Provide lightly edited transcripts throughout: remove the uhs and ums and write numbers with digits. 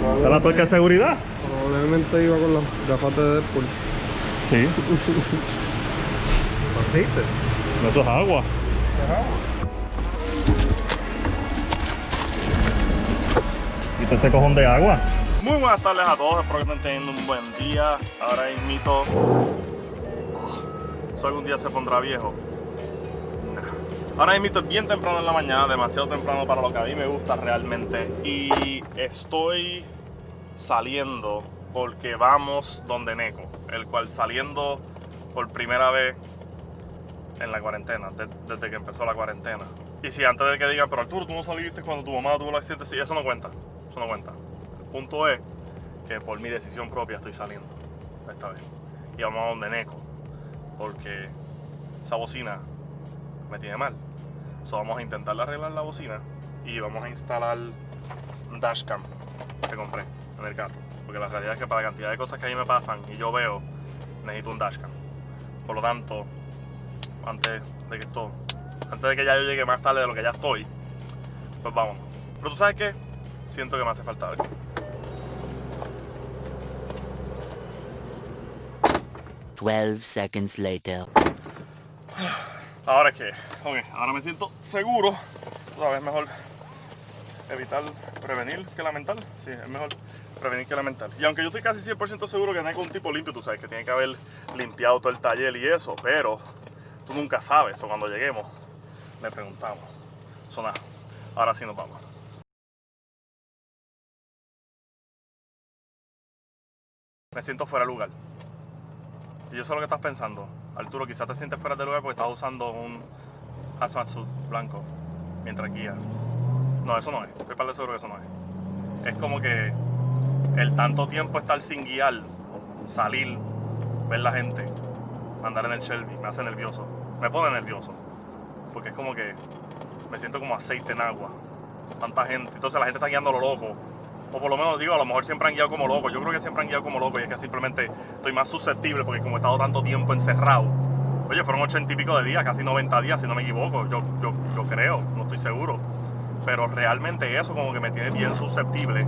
¿Está la tuerca de seguridad? Probablemente iba con las gafas de Deadpool. Sí. ¿Aceite? No, eso es agua. ¿Es agua? Quita ese cojón de agua. Muy buenas tardes a todos, espero que estén teniendo un buen día. Ahora invito. Si algún día se pondrá viejo. Ahora invito bien temprano en la mañana, demasiado temprano para lo que a mí me gusta realmente. Y estoy saliendo porque vamos donde Neko, el cual saliendo por primera vez en la cuarentena, desde que empezó la cuarentena. Y si antes de que digan, pero Arturo, tú no saliste cuando tu mamá tuvo el accidente, sí, eso no cuenta, eso no cuenta. El punto es que por mi decisión propia estoy saliendo esta vez. Y vamos a donde Neko, porque esa bocina me tiene mal. So vamos a intentar arreglar la bocina y vamos a instalar un dashcam que compré en el carro. Porque la realidad es que para la cantidad de cosas que a mí me pasan y yo veo, necesito un dashcam. Por lo tanto, antes de que ya yo llegue más tarde de lo que ya estoy, pues vamos. Pero tú sabes qué, siento que me hace falta algo. 12 seconds later. Ahora es que, ahora me siento seguro. Tú sabes, es mejor prevenir que lamentar. Sí, es mejor prevenir que lamentar. Y aunque yo estoy casi 100% seguro que Neko es un tipo limpio, tú sabes que tiene que haber limpiado todo el taller y eso, pero tú nunca sabes, o cuando lleguemos le preguntamos. Nada, ahora sí nos vamos. Me siento fuera de lugar. Y yo sé lo que estás pensando. Arturo, quizás te sientes fuera de lugar porque estás usando un hazmat suit blanco mientras guías. No, eso no es. Estoy para seguro que eso no es. Es como que el tanto tiempo estar sin guiar, salir, ver la gente, andar en el Shelby, me hace nervioso. Me pone nervioso. Porque es como que me siento como aceite en agua. Tanta gente. Entonces la gente está guiando a lo loco. O por lo menos digo, a lo mejor siempre han guiado como locos. Yo creo que siempre han guiado como locos y es que simplemente estoy más susceptible porque como he estado tanto tiempo encerrado. Oye, fueron 80 y pico de días, casi 90 días si no me equivoco. Yo creo, no estoy seguro. Pero realmente eso como que me tiene bien susceptible.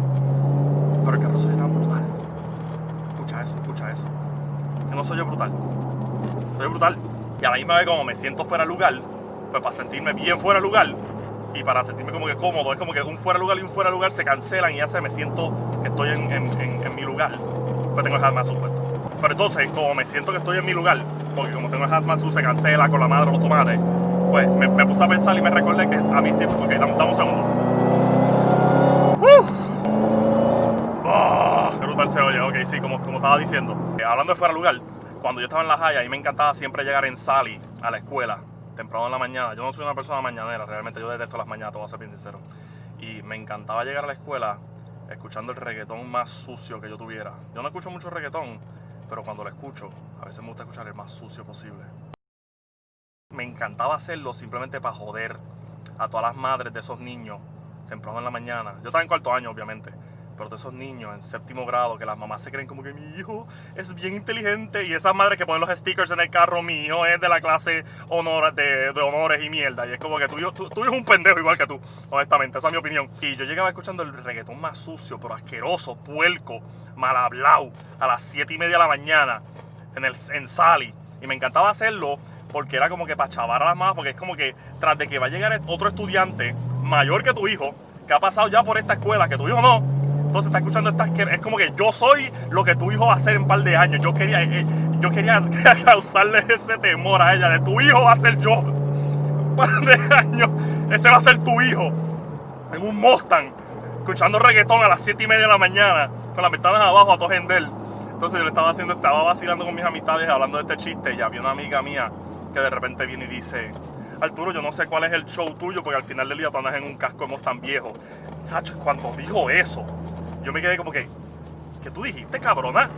Pero el carro se ve tan brutal. Escucha eso. Que no soy yo brutal. Soy brutal. Y a la misma vez como me siento fuera de lugar, pues para sentirme bien fuera de lugar y para sentirme como que cómodo, es como que un fuera de lugar y un fuera de lugar se cancelan y ya me siento que estoy en mi lugar. Pues tengo el hazmat suit puesto. Pero entonces, como me siento que estoy en mi lugar, porque como tengo el hazmat suit se cancela con la madre de los tomates, pues me puse a pensar y me recordé que a mí siempre, ok, dame un segundo. Qué brutal se oye, ok, sí, como estaba diciendo. Hablando de fuera de lugar, cuando yo estaba en la high, a mí me encantaba siempre llegar en Sally a la escuela, temprano en la mañana. Yo no soy una persona mañanera, realmente yo detesto las mañanas, te voy a ser bien sincero. Y me encantaba llegar a la escuela escuchando el reggaetón más sucio que yo tuviera. Yo no escucho mucho reggaetón, pero cuando lo escucho, a veces me gusta escuchar el más sucio posible. Me encantaba hacerlo simplemente para joder a todas las madres de esos niños temprano en la mañana. Yo estaba en cuarto año, obviamente, pero de esos niños en séptimo grado que las mamás se creen como que mi hijo es bien inteligente y esas madres que ponen los stickers en el carro, mi hijo es de la clase de honores y mierda, y es como que tu hijo es un pendejo igual que tú, honestamente, esa es mi opinión. Y yo llegaba escuchando el reggaetón más sucio, pero asqueroso, puerco, mal hablado, a las 7:30 de la mañana en Sally, y me encantaba hacerlo porque era como que para chavar a las mamás, porque es como que tras de que va a llegar otro estudiante mayor que tu hijo, que ha pasado ya por esta escuela, que tu hijo no, entonces está escuchando estas que es como que yo soy lo que tu hijo va a ser en un par de años. Yo quería causarle ese temor a ella de tu hijo va a ser yo. Un par de años, ese va a ser tu hijo. En un Mustang, escuchando reggaetón a las 7:30 de la mañana, con las ventanas abajo a todo gender. Entonces yo estaba vacilando con mis amistades hablando de este chiste y había una amiga mía que de repente viene y dice: Arturo, yo no sé cuál es el show tuyo porque al final del día tú andas en un casco de Mustang viejo. Sacho, cuando dijo eso, yo me quedé como que, ¿qué tú dijiste, cabrona?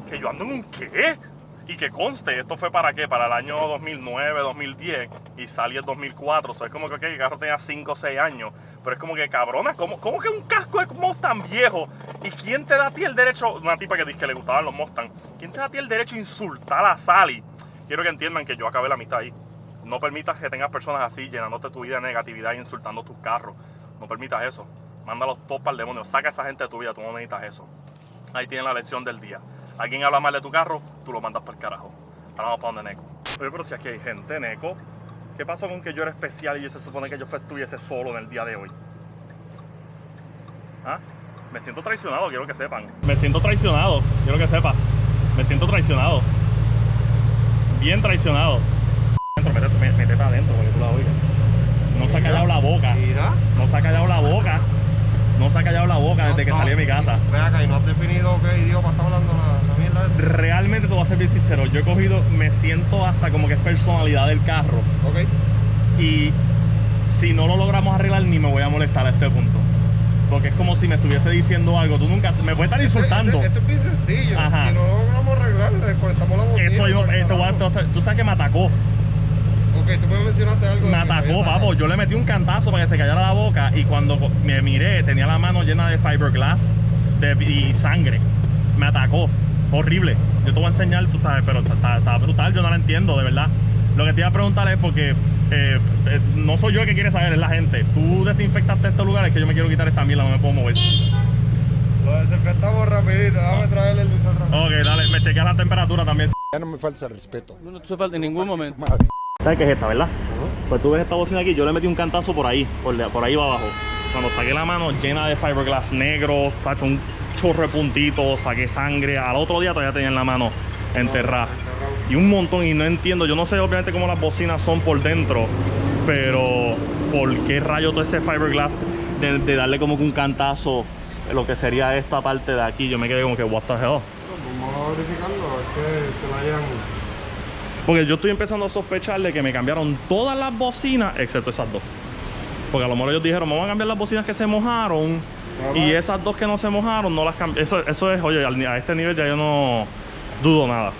¿Que yo ando en un qué? Y que conste, esto fue para qué, para el año 2009, 2010 y salí el 2004. O sea, es como que el carro tenía 5 o 6 años. Pero es como que, cabrona, ¿cómo que un casco de Mustang viejo? ¿Y quién te da a ti el derecho? Una tipa que dice que le gustaban los Mustang. ¿Quién te da a ti el derecho a insultar a Sally? Quiero que entiendan que yo acabé la mitad ahí. No permitas que tengas personas así llenándote tu vida de negatividad e insultando tus carros. No permitas eso. Mándalos todos para el demonio. Saca a esa gente de tu vida. Tú no necesitas eso. Ahí tienes la lección del día. Alguien habla mal de tu carro, tú lo mandas para el carajo. Ahora vamos para donde Neko. Oye, pero si aquí hay gente, Neko, ¿qué pasó con que yo era especial y se supone que yo estuviese solo en el día de hoy? ¿Ah? Me siento traicionado, quiero que sepan. Me siento traicionado, quiero que sepan. Me siento traicionado. Bien traicionado. Métete para adentro porque tú la oigas. No se ha callado la boca. Mira. No se ha callado la boca. No se ha callado la boca desde que salí de mi casa. Ve acá y no has definido qué idioma está hablando la mierda esa. Realmente te voy a ser bien sincero. Yo he cogido, me siento hasta como que es personalidad del carro. Ok. Y si no lo logramos arreglar, ni me voy a molestar a este punto. Porque es como si me estuviese diciendo algo. Tú nunca me puedes estar insultando. Esto es bien sencillo. Ajá. Si no lo logramos arreglar, le desconectamos la bocina. Eso yo, tú sabes que me atacó. Ok, tú me mencionaste algo. Me atacó, papo. Yo le metí un cantazo para que se callara la boca. Y cuando me miré, tenía la mano llena de fiberglass y sangre. Me atacó. Horrible. Yo te voy a enseñar, tú sabes, pero está brutal. Yo no la entiendo, de verdad. Lo que te iba a preguntar es porque no soy yo el que quiere saber, es la gente. Tú desinfectaste estos lugares que yo me quiero quitar esta mierda, no me puedo mover. Lo desinfectamos rapidito. Déjame traerle el dulce atrás. Ok, dale. Me chequeas la temperatura también. Ya no me falta el respeto. No te falta en ningún momento. Madre. ¿Sabes qué es esta, verdad? Pues tú ves esta bocina aquí, yo le metí un cantazo por ahí, por ahí va abajo. Cuando saqué la mano llena de fiberglass negro, tacho, un chorro de puntitos, saqué sangre. Al otro día todavía tenía en la mano enterrada. Y un montón, y no entiendo, yo no sé obviamente cómo las bocinas son por dentro, pero ¿por qué rayo todo ese fiberglass de darle como que un cantazo lo que sería esta parte de aquí? Yo me quedé como que, what the hell. Vamos a verificarlo, es que la hayan... Porque yo estoy empezando a sospechar de que me cambiaron todas las bocinas, excepto esas dos. Porque a lo mejor ellos dijeron, vamos a cambiar las bocinas que se mojaron. Y esas dos que no se mojaron, no las cambiamos. Eso es, oye, a este nivel ya yo no dudo nada.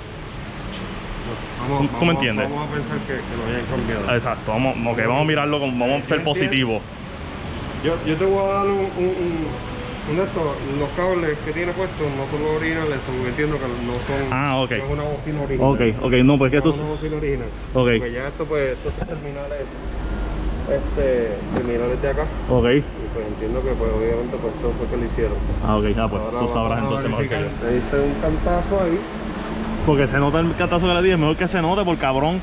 ¿Tú me entiendes? Vamos a pensar que lo hayan cambiado. Exacto, vamos a mirarlo, vamos a ser positivos. Yo te voy a dar un de estos, los cables que tiene puestos no son los originales, porque entiendo que no son. Ah, ok. No es una bocina original. Ok, no, pues que No esto es una bocina original. Ok. Porque ya esto, pues, estos son terminales de acá. Ok. Y pues entiendo que, pues, obviamente, pues, esto fue que lo hicieron. Ah, ok, pues Ahora tú sabrás vamos a entonces mejor que yo. verificar. Le diste un cantazo ahí. Porque se nota el cantazo que le di, es mejor que se note por cabrón.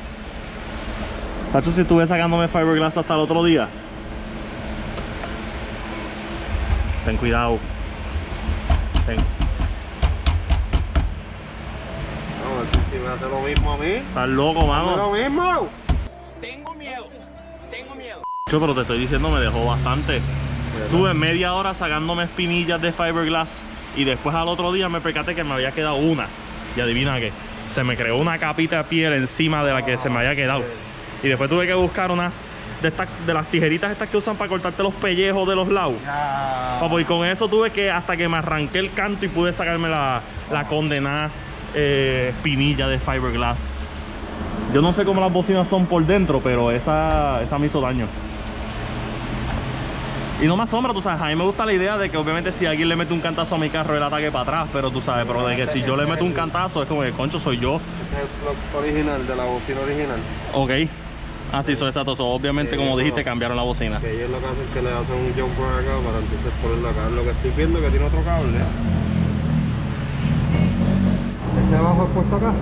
Tacho, si estuve sacándome fiberglass hasta el otro día. Ten cuidado. Ten. No, si me hace lo mismo a mí. Estás loco, ¿Es mano. lo mismo? Yo, pero te estoy diciendo, me dejó bastante. Estuve media hora sacándome espinillas de fiberglass y después al otro día me percaté que me había quedado una. Y adivina qué, se me creó una capita de piel encima de la que se me había quedado. Y después tuve que buscar una de las tijeritas estas que usan para cortarte los pellejos de los lados. Papo, y con eso tuve que, hasta que me arranqué el canto y pude sacarme la condenada espinilla de fiberglass. Yo no sé cómo las bocinas son por dentro, pero esa me hizo daño. Y no me asombra, tú sabes, a mí me gusta la idea de que obviamente si alguien le mete un cantazo a mi carro, él ataque para atrás, pero tú sabes, pero de que si yo le meto un cantazo es como que, concho, soy yo. Este es el plug original, de la bocina original. Ok. Ah, sí, eso exacto. Obviamente, como dijiste, cambiaron la bocina. Que ellos lo que hacen es que le hacen un jumper acá para entonces ponerlo acá. Lo que estoy viendo es que tiene otro cable. ¿Ese abajo es puesto acá?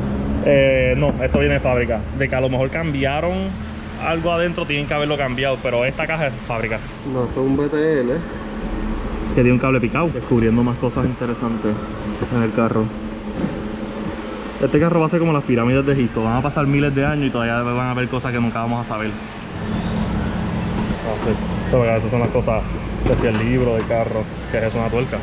No, esto viene de fábrica. De que a lo mejor cambiaron algo adentro, tienen que haberlo cambiado, pero esta caja es de fábrica. No, esto es un BTL. Que tiene un cable picado. Descubriendo más cosas interesantes en el carro. Este carro va a ser como las pirámides de Egipto. Van a pasar miles de años y todavía van a haber cosas que nunca vamos a saber. Estas son las cosas, decía el libro del carro, que es una tuerca.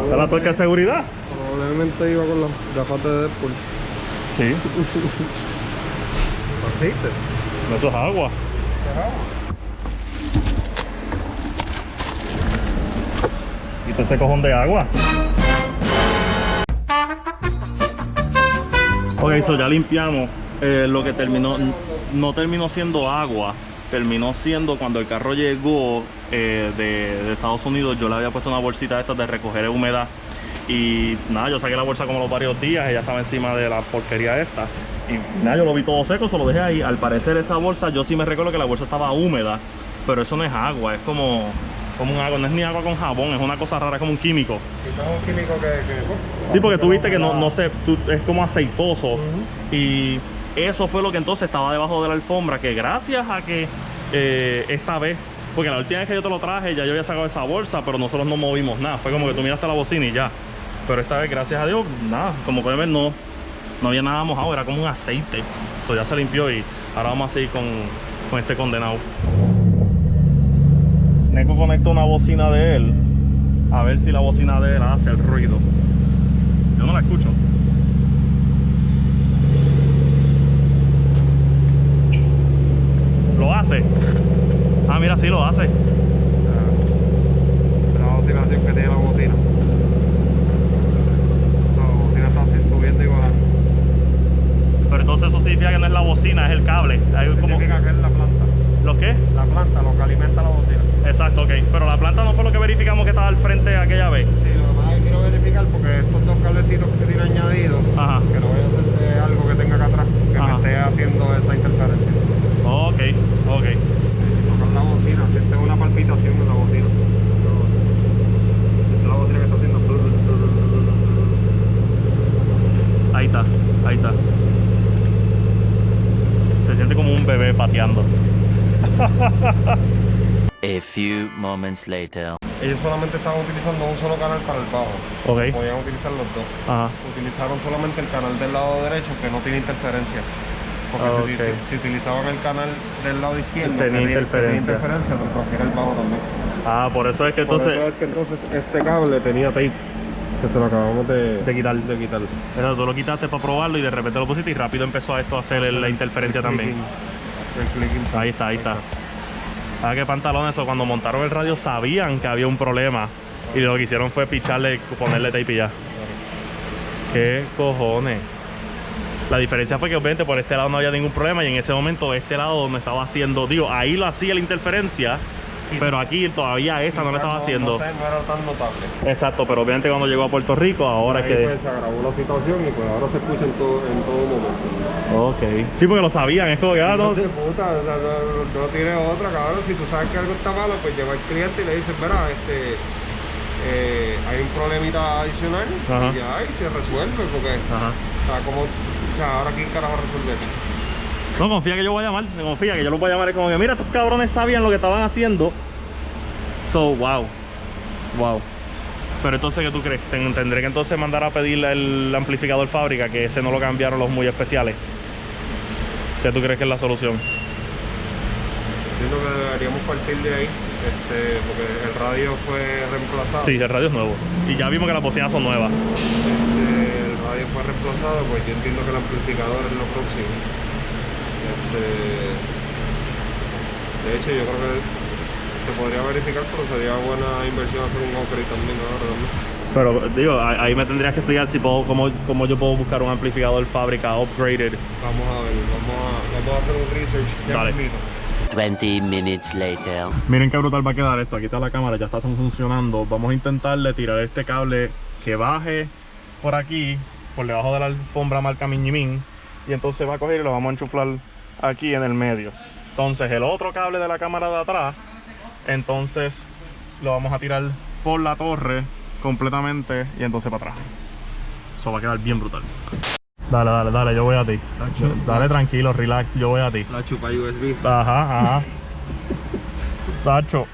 ¿Esta es la tuerca de seguridad? Probablemente iba con las gafas de Deadpool. Sí. ¿Pasiste? Eso es agua. ¿Y ese cojón de agua? Ok, so ya limpiamos. Lo que terminó, no terminó siendo agua, terminó siendo cuando el carro llegó de Estados Unidos. Yo le había puesto una bolsita de estas de recoger humedad. Y nada, yo saqué la bolsa como los varios días, ella estaba encima de la porquería esta. Y nada, yo lo vi todo seco, se lo dejé ahí. Al parecer esa bolsa, yo sí me recuerdo que la bolsa estaba húmeda. pero eso no es agua, es como un agua, no es ni agua con jabón, es una cosa rara, es como un químico. Quizás un químico que Sí, porque tú viste que no sé, es como aceitoso. Y eso fue lo que entonces estaba debajo de la alfombra, que gracias a que esta vez, porque la última vez que yo te lo traje ya yo había sacado esa bolsa, pero nosotros no movimos nada, fue como que tú miraste la bocina y ya. Pero esta vez, gracias a Dios, nada, como pueden ver, no había nada mojado, era como un aceite. Eso ya se limpió y ahora vamos a seguir con este condenado. Neko conectó una bocina de él, a ver si la bocina de él hace el ruido. Yo no la escucho. ¿Lo hace? Ah, mira, sí lo hace. la oscilación que tiene la bocina. La bocina está así, subiendo y bajando. Pero entonces eso significa que no es la bocina, es el cable. Hay como... Significa que es la planta. ¿Los qué? La planta, lo que alimenta la bocina. Exacto, ok. Pero la planta no fue lo que verificamos que estaba al frente aquella vez. Sí, lo que pasa es que quiero verificar porque estos dos cablecitos que tiene añadidos, Ajá. que no vaya a ser algo que tenga acá atrás, que Ajá. me esté haciendo esa interferencia. Ok, ok. Si tocan la bocina, sientes una palpitación en la bocina. Esta es la bocina que está haciendo. Ahí está, ahí está. Se siente como un bebé pateando. A few moments later. Ellos solamente estaban utilizando un solo canal para el bajo. Ok. Podían utilizar los dos. Ajá. Utilizaron solamente el canal del lado derecho que no tiene interferencia. Porque Ok. si utilizaban el canal del lado izquierdo, Tenía interferencia. pues transfiere el bajo también. Ah, por eso es que Por entonces... eso es que entonces este cable tenía tape, que se lo acabamos De quitar. de quitar. Eso, tú lo quitaste para probarlo y de repente lo pusiste y rápido empezó a esto a hacer la interferencia también. El clicking sound. Ahí está, ahí está. Ah, qué pantalones eso. Cuando montaron el radio sabían que había un problema y lo que hicieron fue picharle, ponerle tape y ya. ¿Qué cojones? La diferencia fue que obviamente por este lado no había ningún problema y en ese momento este lado donde estaba haciendo, digo, ahí lo hacía la interferencia, pero aquí todavía esta no lo estaba haciendo. No era tan notable. Exacto, pero obviamente cuando llegó a Puerto Rico ahora es Ahí que... pues se agravó la situación y pues ahora se escucha en todo momento. Ok. Sí, porque lo sabían, es como que ah, no... De puta, o sea, no tiene otra, cabrón. Si tú sabes que algo está malo, pues lleva al cliente y le dices, verá, hay un problemita adicional. Ajá. Y ya, y se resuelve, porque Ajá. o sea, como, o sea, ahora quién carajo resolver. No, confía que yo voy a llamar, confía que yo lo voy a llamar. Es como que mira, estos cabrones sabían lo que estaban haciendo. So, wow. Pero entonces, ¿qué tú crees? Tendré que entonces mandar a pedir el amplificador fábrica, que ese no lo cambiaron los muy especiales. ¿Qué tú crees que es la solución? Entiendo que deberíamos partir de ahí, porque el radio fue reemplazado. Sí, el radio es nuevo. Y ya vimos que las bocinas son nuevas. El radio fue reemplazado, pues yo entiendo que el amplificador es lo próximo. De hecho, yo creo que se podría verificar, pero sería buena inversión hacer un upgrade también ahora también. Pero digo, ahí me tendrías que explicar si puedo, cómo yo puedo buscar un amplificador fábrica upgraded. Vamos a ver, vamos a hacer un research. Ya Dale. mismito. 20 minutes later. Miren qué brutal va a quedar esto. Aquí está la cámara, ya está funcionando. Vamos a intentarle tirar este cable que baje por aquí, por debajo de la alfombra marca Miñimín. Y entonces va a coger y lo vamos a enchuflar aquí en el medio. Entonces el otro cable de la cámara de atrás, entonces lo vamos a tirar por la torre completamente y entonces para atrás. Eso va a quedar bien brutal. Dale, yo voy a ti. Dale tranquilo, relax, yo voy a ti. La chupa USB. Ajá. Tacho.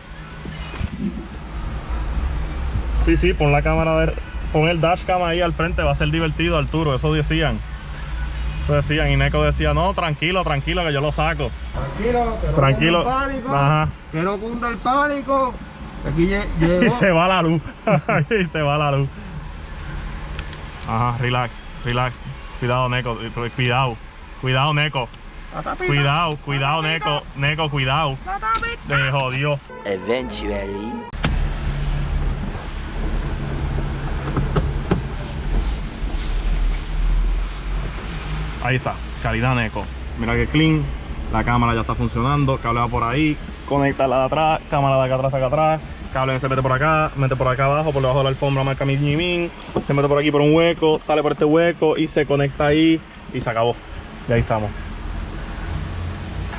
Sí, pon la cámara, pon el dashcam ahí al frente, va a ser divertido, Arturo, eso decían. Y Neko decía, no, tranquilo, que yo lo saco. Tranquilo, que no Tranquilo. cunda el pánico. Ajá. Que no cunda el pánico. Aquí llegó. Y se va la luz. Ajá, relax. Cuidado, Neko. Cuidado, Neko. Cuidado, Neko. Neko, cuidado. Te jodió. Eventually. Ahí está, calidad Neko. Mira que clean. La cámara ya está funcionando. Cable va por ahí. Conecta la de atrás. Cámara de acá atrás. Cable se mete por acá. Mete por acá abajo. Por debajo de la alfombra marca Miñimín. Se mete por aquí por un hueco. Sale por este hueco. Y se conecta ahí. Y se acabó. Y ahí estamos.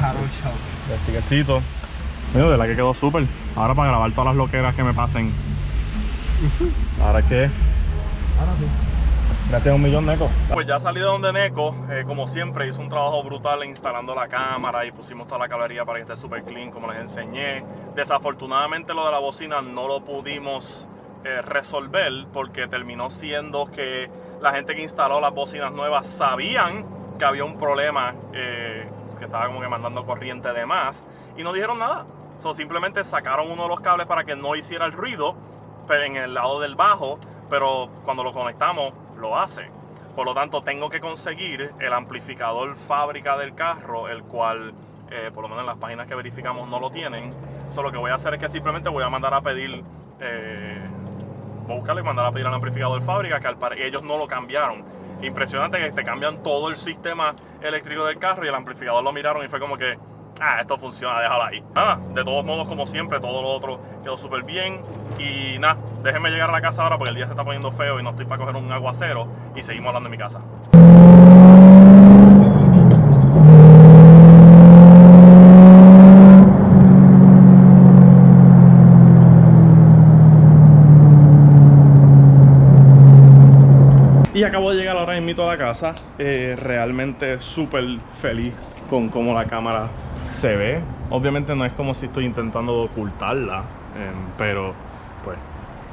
Caro chao. El stickercito. Mira, de verdad que quedó súper. Ahora para grabar todas las loqueras que me pasen. ¿Ahora qué? Ahora sí. Gracias a un millón, Neko. Pues ya salí de donde Neko, como siempre, hizo un trabajo brutal instalando la cámara y pusimos toda la cablería para que esté súper clean, como les enseñé. Desafortunadamente lo de la bocina no lo pudimos resolver porque terminó siendo que la gente que instaló las bocinas nuevas sabían que había un problema, que estaba como que mandando corriente de más y no dijeron nada. Simplemente sacaron uno de los cables para que no hiciera el ruido, pero en el lado del bajo, pero cuando lo conectamos lo hace. Por lo tanto, tengo que conseguir el amplificador fábrica del carro, el cual, por lo menos en las páginas que verificamos, no lo tienen. Lo que voy a hacer es que simplemente voy a mandar a pedir, voy a buscarlo y mandar a pedir al amplificador fábrica, que ellos no lo cambiaron. Impresionante que te cambian todo el sistema eléctrico del carro y el amplificador lo miraron y fue como que, esto funciona, déjalo ahí. Nada, de todos modos, como siempre, todo lo otro quedó súper bien. Y nada, déjenme llegar a la casa ahora porque el día se está poniendo feo y no estoy para coger un aguacero. Y seguimos hablando en mi casa. Y acabo de llegar ahora mismo a la casa, realmente súper feliz con cómo la cámara se ve. Obviamente no es como si estoy intentando ocultarla, pero pues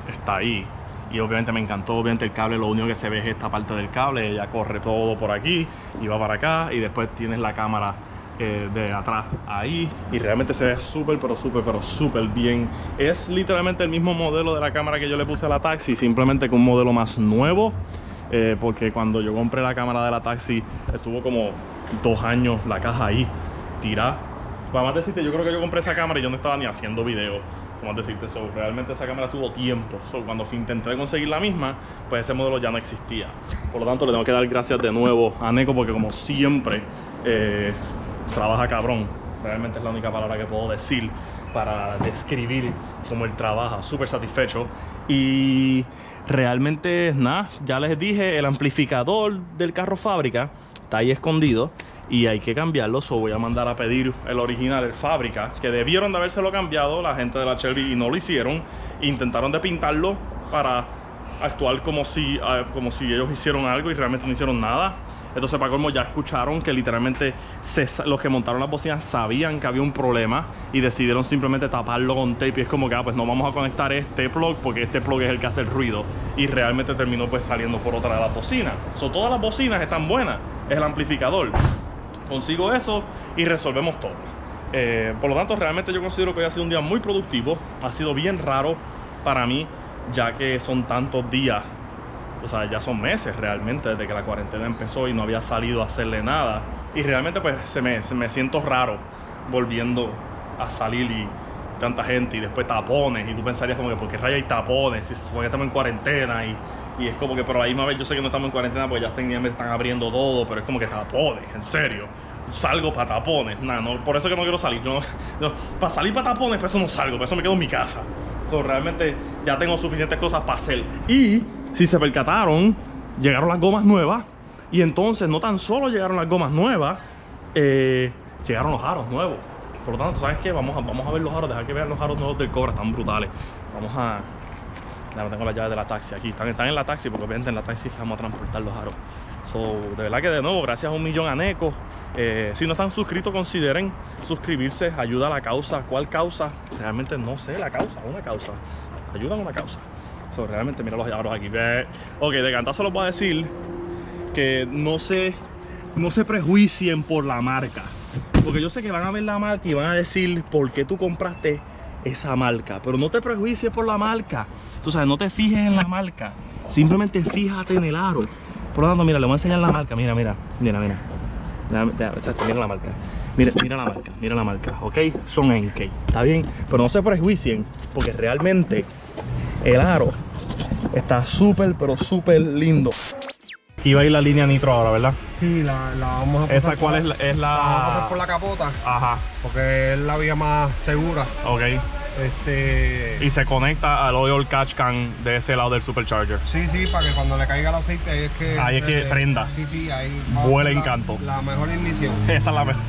está ahí. Y obviamente me encantó, obviamente el cable, lo único que se ve es esta parte del cable, ella corre todo por aquí y va para acá y después tienes la cámara de atrás ahí y realmente se ve súper bien. Es literalmente el mismo modelo de la cámara que yo le puse a la Taxi, simplemente con un modelo más nuevo. Porque cuando yo compré la cámara de la Taxi estuvo como 2 años la caja ahí tirada. Vamos a decirte, yo creo que yo compré esa cámara y yo no estaba ni haciendo video. Vamos a decirte, realmente esa cámara tuvo tiempo. Cuando intenté conseguir la misma, pues ese modelo ya no existía. Por lo tanto, le tengo que dar gracias de nuevo a Neko porque como siempre trabaja cabrón. Realmente es la única palabra que puedo decir para describir cómo él trabaja. Súper satisfecho. Y realmente, nada, ya les dije, el amplificador del carro fábrica está ahí escondido y hay que cambiarlo. Voy a mandar a pedir el original, el fábrica, que debieron de habérselo cambiado la gente de la Shelby y no lo hicieron. Intentaron de pintarlo para actuar como si ellos hicieron algo y realmente no hicieron nada. Entonces, para colmo, ya escucharon que literalmente los que montaron las bocinas sabían que había un problema y decidieron simplemente taparlo con tape. Y es como que, pues no vamos a conectar este plug porque este plug es el que hace el ruido. Y realmente terminó pues saliendo por otra de las bocinas. Todas las bocinas están buenas, es el amplificador. Consigo eso y resolvemos todo. Por lo tanto, realmente yo considero que hoy ha sido un día muy productivo. Ha sido bien raro para mí, ya que son tantos días. O sea, ya son meses realmente desde que la cuarentena empezó y no había salido a hacerle nada. Y realmente pues se me siento raro volviendo a salir y tanta gente y después tapones. Y tú pensarías como que ¿por qué rayos hay tapones? Si se supone que estamos en cuarentena y es como que, pero ahí yo sé que no estamos en cuarentena porque ya técnicamente están abriendo todo, pero es como que tapones, en serio. Salgo para tapones, nada, no, por eso que no quiero salir. Para salir para tapones, por eso no salgo, por eso me quedo en mi casa. Realmente ya tengo suficientes cosas para hacer. Y si se percataron, llegaron las gomas nuevas. Y entonces no tan solo llegaron las gomas nuevas, llegaron los aros nuevos. Por lo tanto, ¿sabes qué? Vamos a ver los aros, dejar que vean los aros nuevos del Cobra, están brutales. Ya no tengo las llaves de la Taxi aquí, están en la Taxi porque obviamente en la Taxi vamos a transportar los aros. De verdad que de nuevo, gracias a 1 millón a Neko. Si no están suscritos, consideren suscribirse, ayuda a la causa. ¿Cuál causa? Realmente no sé la causa, una causa. Ayuda a una causa. Realmente mira los aros aquí. Ok, de cantazo les voy a decir que no se prejuicien por la marca. Porque yo sé que van a ver la marca y van a decir por qué tú compraste esa marca. Pero no te prejuicies por la marca. Tú sabes, no te fijes en la marca. Simplemente fíjate en el aro. Por lo tanto, mira, le voy a enseñar la marca. Mira. Exacto, mira la marca. Mira la marca, ¿ok? Son Enkei, ¿está bien? Pero no se prejuicien porque realmente el aro está súper, pero súper lindo. Iba a ir la línea nitro ahora, ¿verdad? Sí, la vamos a pasar. ¿Esa cuál es la...? La vamos a pasar por la capota. Ajá. Porque es la vía más segura. Ok. Y se conecta al oil catch can de ese lado del supercharger. Sí, para que cuando le caiga el aceite es que... Ahí es que prenda. Sí, ahí... Vuela en canto. La mejor ignición. Esa es la mejor.